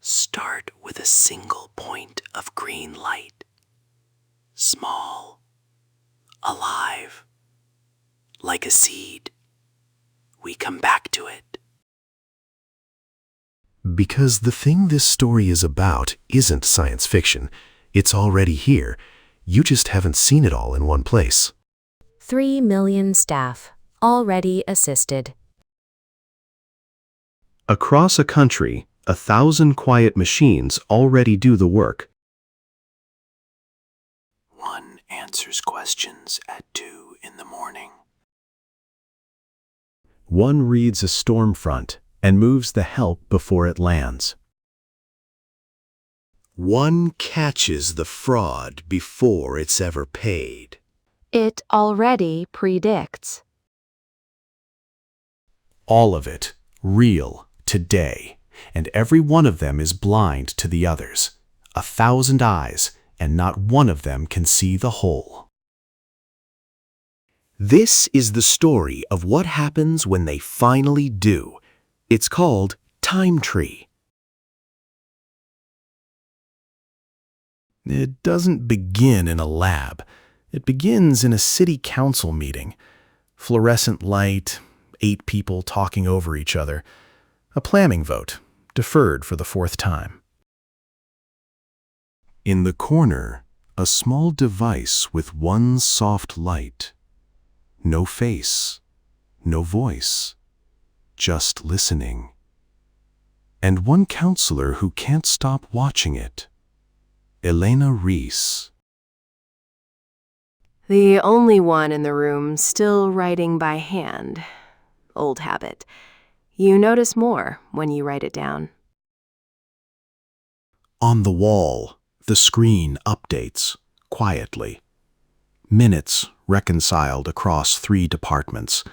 start with a single point of green light. Small, alive, like a seed. We come back to it. Because the thing this story is about isn't science fiction. It's already here. You just haven't seen it all in one place. 3 million staff, already assisted. Across a country, 1,000 quiet machines already do the work. One answers questions at 2 in the morning. One reads a storm front and moves the help before it lands. One catches the fraud before it's ever paid. It already predicts. All of it, real, today, and every one of them is blind to the others. 1,000 eyes, and not one of them can see the whole. This is the story of what happens when they finally do. It's called Time Tree. It doesn't begin in a lab. It begins in a city council meeting. Fluorescent light, 8 people talking over each other. A planning vote, deferred for the 4th time. In the corner, a small device with one soft light. No face, no voice, just listening. And one counselor who can't stop watching it. Elena Reese. The only one in the room still writing by hand. Old habit. You notice more when you write it down. On the wall, the screen updates, quietly. Minutes reconciled across 3 departments,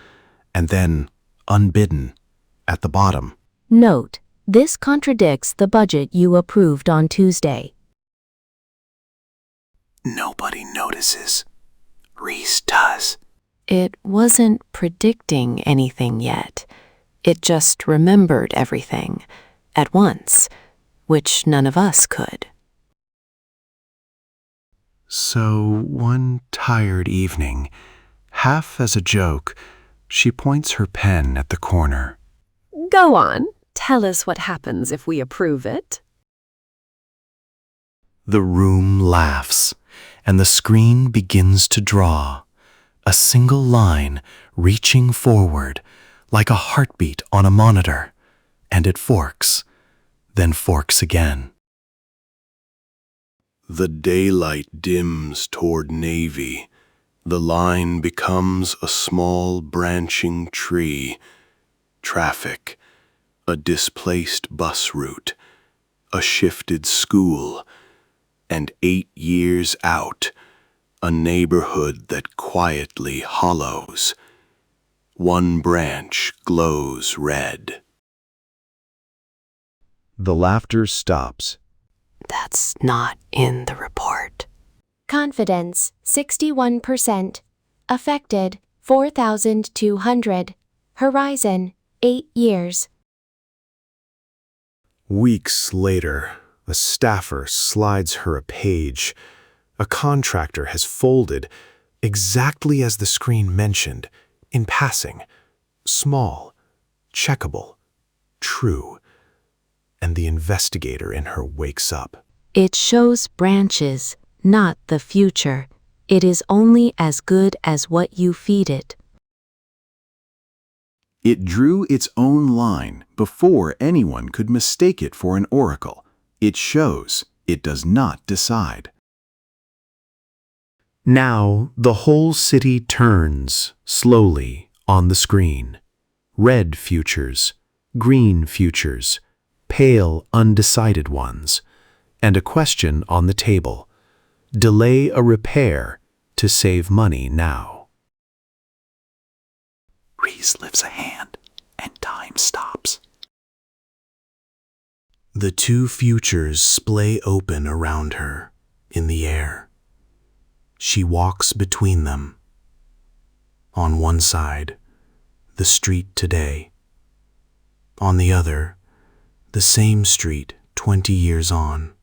and then, unbidden, at the bottom. Note, this contradicts the budget you approved on Tuesday. Nobody notices. Reese does. It wasn't predicting anything yet. It just remembered everything at once, which none of us could. So one tired evening, half as a joke, she points her pen at the corner. Go on. Tell us what happens if we approve it. The room laughs, and the screen begins to draw. A single line reaching forward, like a heartbeat on a monitor, and it forks, then forks again. The daylight dims toward navy. The line becomes a small branching tree. Traffic, a displaced bus route, a shifted school, and 8 years out, a neighborhood that quietly hollows. One branch glows red. The laughter stops. That's not in the report. Confidence, 61%. Affected, 4,200. Horizon, 8 years. Weeks later, a staffer slides her a page. A contractor has folded, exactly as the screen mentioned, in passing. Small, checkable, true. And the investigator in her wakes up. It shows branches, not the future. It is only as good as what you feed it. It drew its own line before anyone could mistake it for an oracle. It shows, it does not decide. Now the whole city turns, slowly, on the screen. Red futures, green futures, pale, undecided ones, and a question on the table. Delay a repair to save money now. Reese lifts a hand, and time stops. The 2 futures splay open around her, in the air. She walks between them. On one side, the street today. On the other, the same street 20 years on,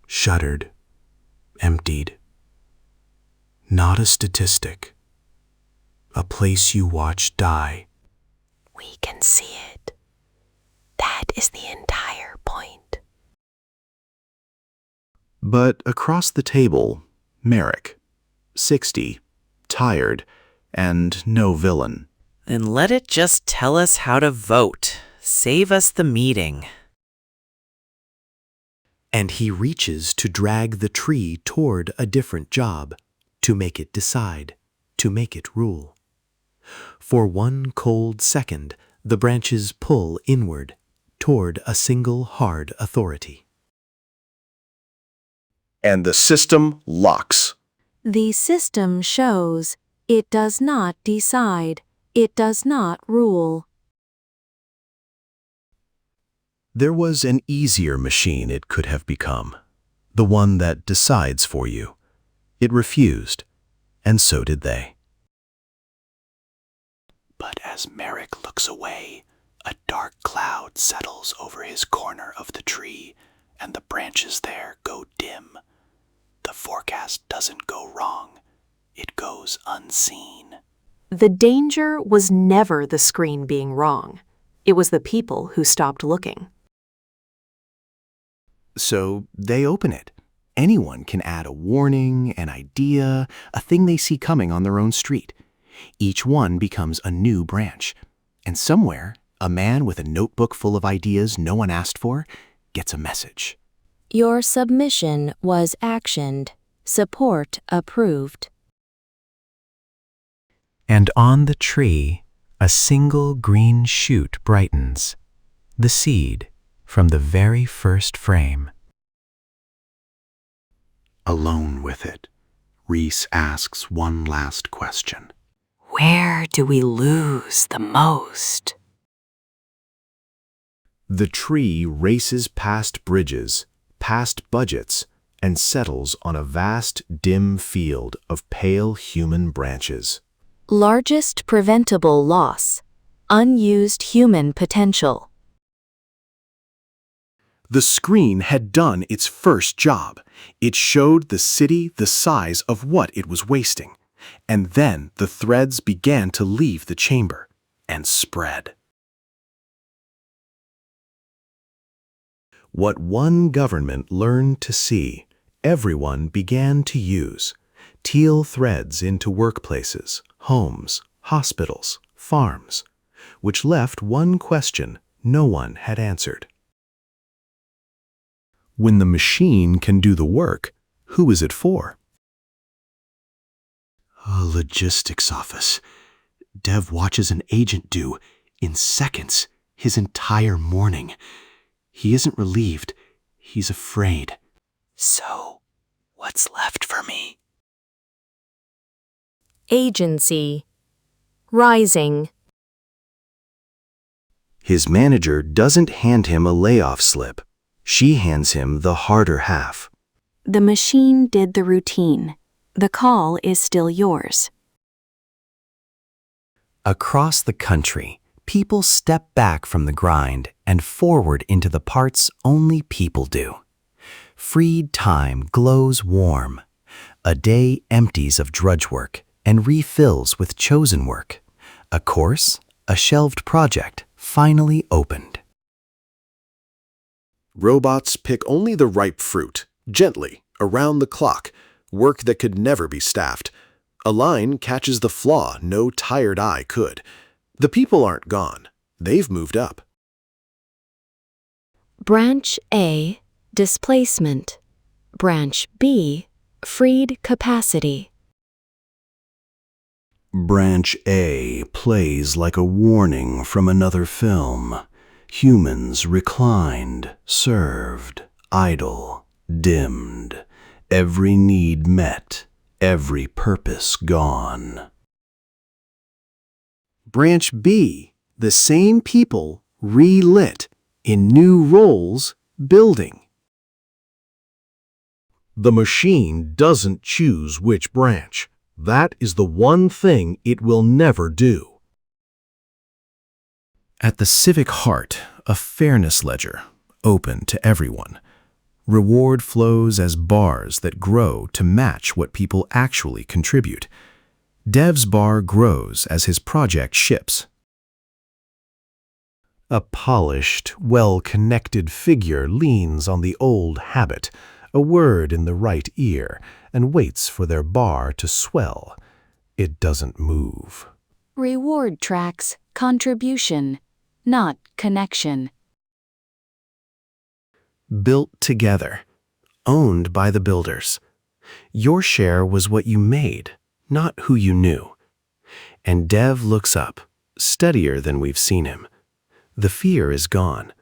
shuttered, emptied. Not a statistic, a place you watch die. We can see it. That is the entire point. But across the table, Merrick, 60, tired, and no villain. Then let it just tell us how to vote. Save us the meeting. And he reaches to drag the tree toward a different job, to make it decide, to make it rule. For one cold second, the branches pull inward, toward a single hard authority. And the system locks. The system shows it does not decide, it does not rule. There was an easier machine it could have become, the one that decides for you. It refused, and so did they. But as Merrick looks away, a dark cloud settles over his corner of the tree, and the branches there go dim. The forecast doesn't go wrong. It goes unseen. The danger was never the screen being wrong. It was the people who stopped looking. So they open it. Anyone can add a warning, an idea, a thing they see coming on their own street. Each one becomes a new branch. And somewhere, a man with a notebook full of ideas no one asked for gets a message. Your submission was actioned. Support approved. And on the tree, a single green shoot brightens, the seed from the very first frame. Alone with it, Reese asks one last question. Where do we lose the most? The tree races past bridges, past budgets, and settles on a vast, dim field of pale human branches. Largest preventable loss. Unused human potential. The screen had done its first job. It showed the city the size of what it was wasting. And then the threads began to leave the chamber and spread. What one government learned to see, everyone began to use. Teal threads into workplaces, homes, hospitals, farms, which left one question no one had answered. When the machine can do the work, who is it for? A logistics office. Dev watches an agent do, in seconds, his entire morning. He isn't relieved. He's afraid. So, what's left for me? Agency. Rising. His manager doesn't hand him a layoff slip. She hands him the harder half. The machine did the routine. The call is still yours. Across the country, people step back from the grind and forward into the parts only people do. Freed time glows warm. A day empties of drudge work and refills with chosen work. A course, a shelved project, finally opened. Robots pick only the ripe fruit, gently, around the clock, work that could never be staffed. A line catches the flaw no tired eye could. The people aren't gone. They've moved up. Branch A. Displacement. Branch B. Freed capacity. Branch A plays like a warning from another film. Humans reclined, served, idle, dimmed. Every need met, every purpose gone. Branch B, the same people relit in new roles, building. The machine doesn't choose which branch. That is the one thing it will never do. At the civic heart, a fairness ledger, open to everyone. Reward flows as bars that grow to match what people actually contribute. Dev's bar grows as his project ships. A polished, well-connected figure leans on the old habit, a word in the right ear, and waits for their bar to swell. It doesn't move. Reward tracks contribution, not connection. Built together, owned by the builders. Your share was what you made, not who you knew. And Dev looks up, steadier than we've seen him. The fear is gone,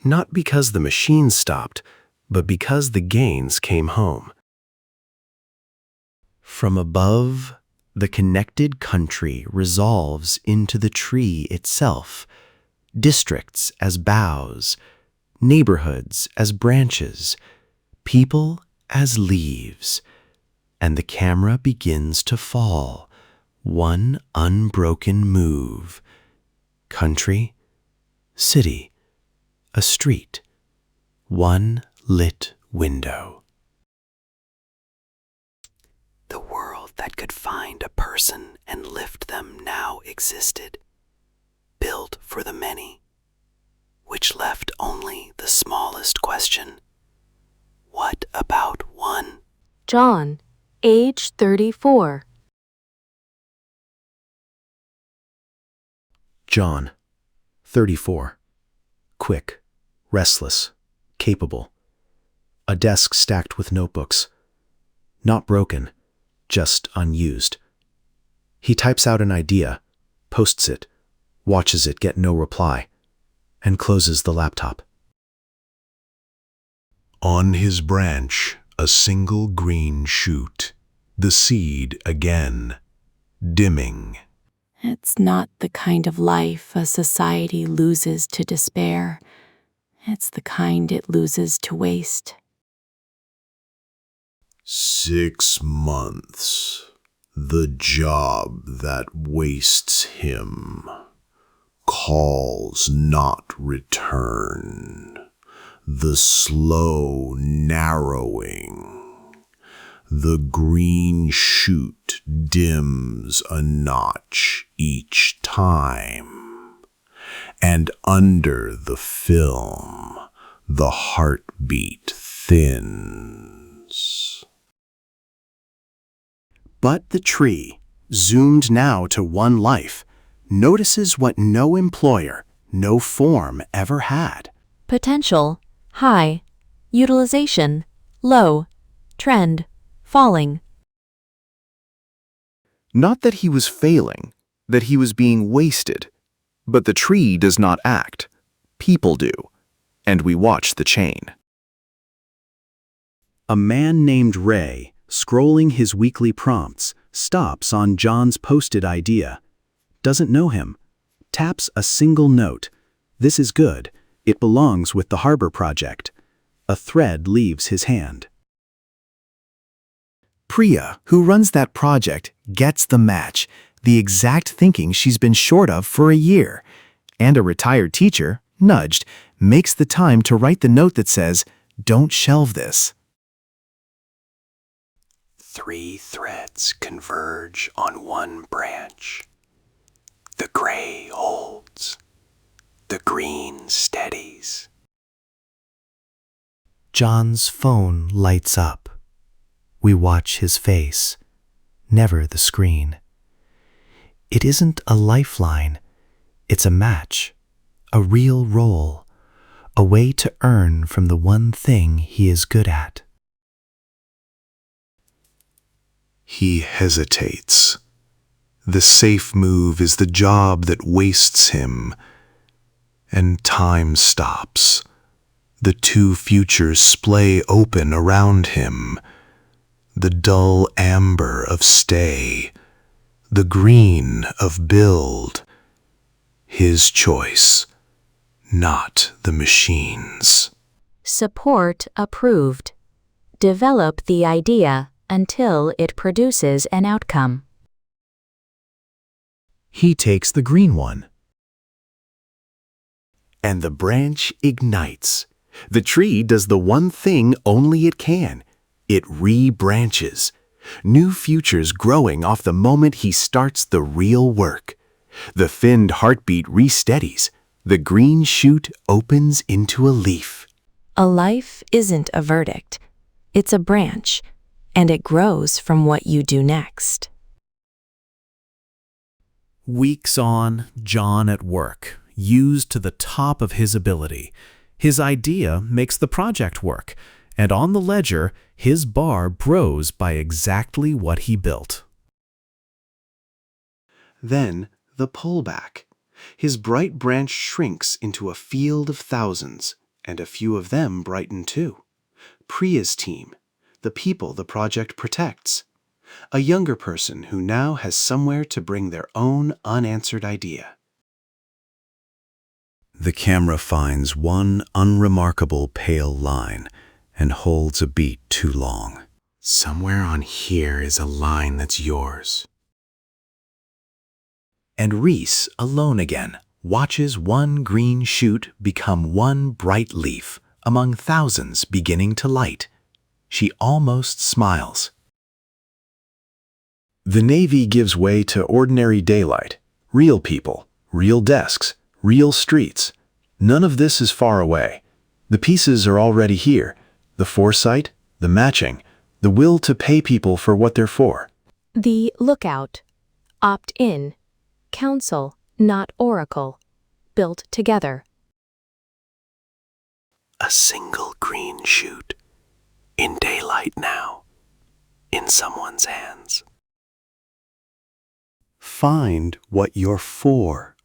not because the machine stopped, but because the gains came home. From above, the connected country resolves into the tree itself, districts as boughs, neighborhoods as branches, people as leaves, and the camera begins to fall, one unbroken move. Country, city, a street, one lit window. The world that could find a person and lift them now existed, built for the many, which left only the smallest question. What about one? John, age 34. John, 34. Quick, restless, capable. A desk stacked with notebooks. Not broken, just unused. He types out an idea, posts it, watches it get no reply, and closes the laptop. On his branch, a single green shoot, the seed again, dimming. It's not the kind of life a society loses to despair. It's the kind it loses to waste. 6 months. The job that wastes him. Calls not return. The slow narrowing. The green shoot dims a notch each time. And under the film, the heartbeat thins. But the tree, zoomed now to one life, notices what no employer, no form ever had. Potential, high. Utilization, low. Trend, falling. Not that he was failing, that he was being wasted. But the tree does not act. People do. And we watch the chain. A man named Ray, scrolling his weekly prompts, stops on John's posted idea. Doesn't know him. Taps a single note. This is good. It belongs with the Harbor Project. A thread leaves his hand. Priya, who runs that project, gets the match, the exact thinking she's been short of for a year. And a retired teacher, nudged, makes the time to write the note that says, "Don't shelve this." 3 threads converge on one branch. The gray holds. The green steadies. John's phone lights up. We watch his face, never the screen. It isn't a lifeline. It's a match, a real role, a way to earn from the one thing he is good at. He hesitates. The safe move is the job that wastes him. And time stops. The 2 futures splay open around him. The dull amber of stay, the green of build. His choice, not the machine's. Support approved. Develop the idea until it produces an outcome. He takes the green one. And the branch ignites. The tree does the one thing only it can. It rebranches. New futures growing off the moment he starts the real work. The thinned heartbeat re-steadies. The green shoot opens into a leaf. A life isn't a verdict. It's a branch, and it grows from what you do next. Weeks on, John at work, used to the top of his ability. His idea makes the project work, and on the ledger, his bar grows by exactly what he built. Then the pullback. His bright branch shrinks into a field of thousands, and a few of them brighten too. Priya's team, the people the project protects. A younger person who now has somewhere to bring their own unanswered idea. The camera finds one unremarkable pale line and holds a beat too long. Somewhere on here is a line that's yours. And Reese, alone again, watches one green shoot become one bright leaf among thousands beginning to light. She almost smiles. The Navy gives way to ordinary daylight, real people, real desks, real streets. None of this is far away. The pieces are already here. The foresight, the matching, the will to pay people for what they're for. The lookout, opt-in, council, not oracle, built together. A single green shoot, in daylight now, in someone's hands. Find what you're for.